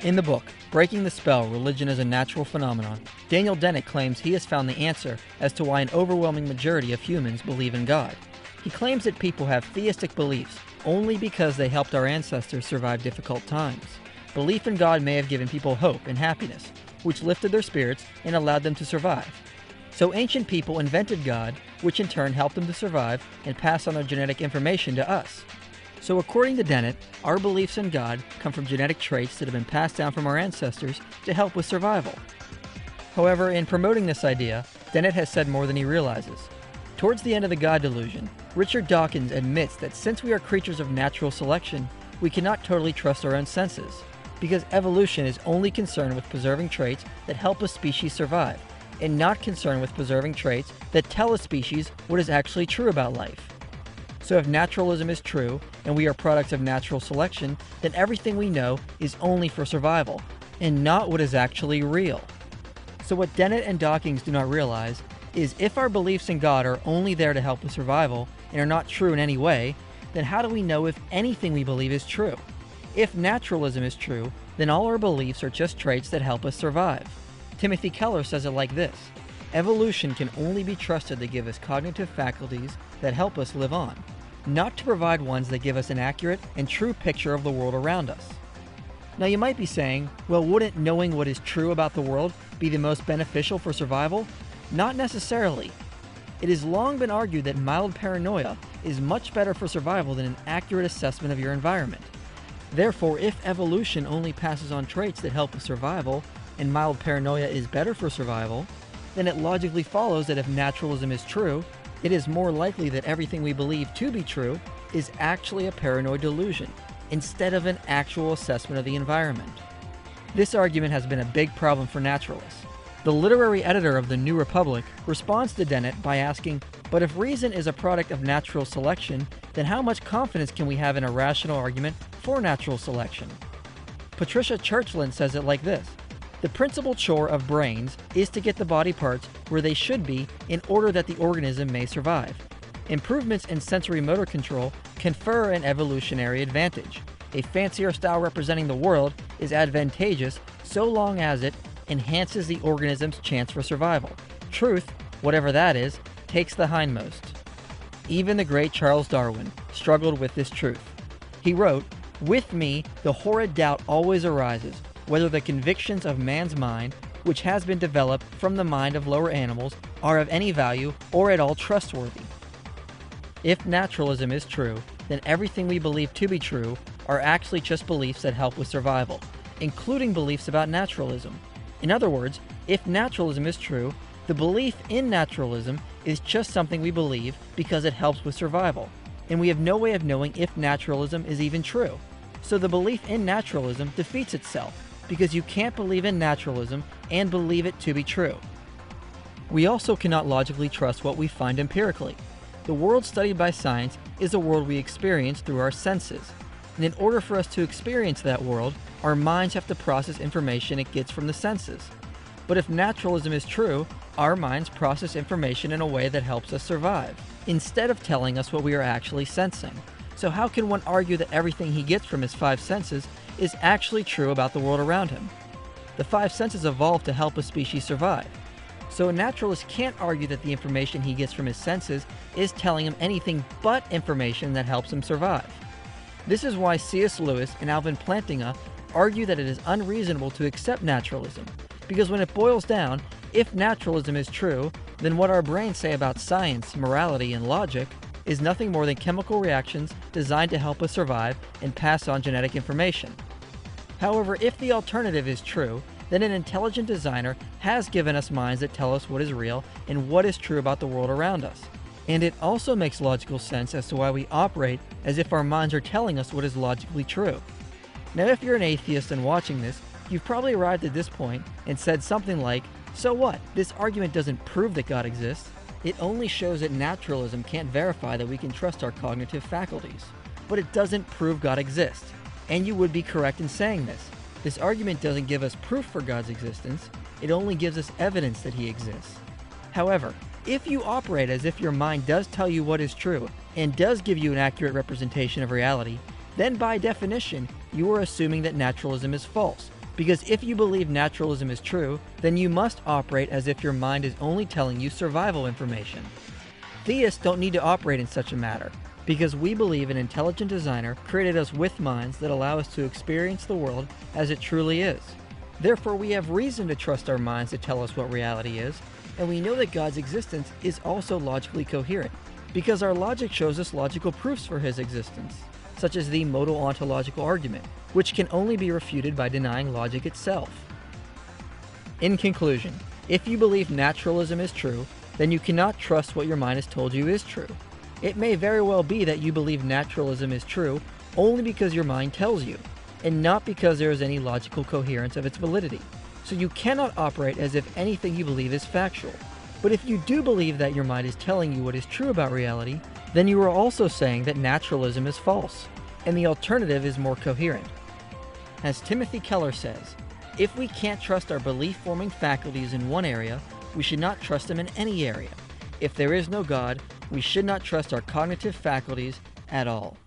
In the book, Breaking the Spell, Religion as a Natural Phenomenon, Daniel Dennett claims he has found the answer as to why an overwhelming majority of humans believe in God. He claims that people have theistic beliefs only because they helped our ancestors survive difficult times. Belief in God may have given people hope and happiness, which lifted their spirits and allowed them to survive. So ancient people invented God, which in turn helped them to survive and pass on their genetic information to us. So according to Dennett, our beliefs in God come from genetic traits that have been passed down from our ancestors to help with survival. However, in promoting this idea, Dennett has said more than he realizes. Towards the end of the God delusion, Richard Dawkins admits that since we are creatures of natural selection, we cannot totally trust our own senses, because evolution is only concerned with preserving traits that help a species survive, and not concerned with preserving traits that tell a species what is actually true about life. So if naturalism is true, and we are products of natural selection, then everything we know is only for survival, and not what is actually real. So what Dennett and Dawkins do not realize is if our beliefs in God are only there to help with survival, and are not true in any way, then how do we know if anything we believe is true? If naturalism is true, then all our beliefs are just traits that help us survive. Timothy Keller says it like this: evolution can only be trusted to give us cognitive faculties that help us live on, not to provide ones that give us an accurate and true picture of the world around us. Now you might be saying, well, wouldn't knowing what is true about the world be the most beneficial for survival? Not necessarily. It has long been argued that mild paranoia is much better for survival than an accurate assessment of your environment. Therefore, if evolution only passes on traits that help with survival, and mild paranoia is better for survival, then it logically follows that if naturalism is true, it is more likely that everything we believe to be true is actually a paranoid delusion, instead of an actual assessment of the environment. This argument has been a big problem for naturalists. The literary editor of the New Republic responds to Dennett by asking, but if reason is a product of natural selection, then how much confidence can we have in a rational argument for natural selection? Patricia Churchland says it like this: the principal chore of brains is to get the body parts where they should be in order that the organism may survive. Improvements in sensory motor control confer an evolutionary advantage. A fancier style representing the world is advantageous so long as it enhances the organism's chance for survival. Truth, whatever that is, takes the hindmost. Even the great Charles Darwin struggled with this truth. He wrote, "With me, the horrid doubt always arises, whether the convictions of man's mind, which has been developed from the mind of lower animals, are of any value or at all trustworthy." If naturalism is true, then everything we believe to be true are actually just beliefs that help with survival, including beliefs about naturalism. In other words, if naturalism is true, the belief in naturalism is just something we believe because it helps with survival, and we have no way of knowing if naturalism is even true. So the belief in naturalism defeats itself, because you can't believe in naturalism and believe it to be true. We also cannot logically trust what we find empirically. The world studied by science is a world we experience through our senses, and in order for us to experience that world, our minds have to process information it gets from the senses. But if naturalism is true, our minds process information in a way that helps us survive, instead of telling us what we are actually sensing. So how can one argue that everything he gets from his five senses is actually true about the world around him? The five senses evolved to help a species survive. So a naturalist can't argue that the information he gets from his senses is telling him anything but information that helps him survive. This is why C.S. Lewis and Alvin Plantinga argue that it is unreasonable to accept naturalism, because when it boils down, if naturalism is true, then what our brains say about science, morality, and logic is nothing more than chemical reactions designed to help us survive and pass on genetic information. However, if the alternative is true, then an intelligent designer has given us minds that tell us what is real and what is true about the world around us. And it also makes logical sense as to why we operate as if our minds are telling us what is logically true. Now, if you're an atheist and watching this, you've probably arrived at this point and said something like, so what? This argument doesn't prove that God exists. It only shows that naturalism can't verify that we can trust our cognitive faculties. But it doesn't prove God exists. And you would be correct in saying this. This argument doesn't give us proof for God's existence. It only gives us evidence that he exists. However, if you operate as if your mind does tell you what is true and does give you an accurate representation of reality, then by definition, you are assuming that naturalism is false, Because if you believe naturalism is true, then you must operate as if your mind is only telling you survival information. Theists don't need to operate in such a matter, because we believe an intelligent designer created us with minds that allow us to experience the world as it truly is. Therefore, we have reason to trust our minds to tell us what reality is, and we know that God's existence is also logically coherent, because our logic shows us logical proofs for his existence, such as the modal ontological argument, which can only be refuted by denying logic itself. In conclusion, if you believe naturalism is true, then you cannot trust what your mind has told you is true. It may very well be that you believe naturalism is true only because your mind tells you, and not because there is any logical coherence of its validity. So you cannot operate as if anything you believe is factual. But if you do believe that your mind is telling you what is true about reality, then you are also saying that naturalism is false, and the alternative is more coherent. As Timothy Keller says, if we can't trust our belief-forming faculties in one area, we should not trust them in any area. If there is no God, we should not trust our cognitive faculties at all.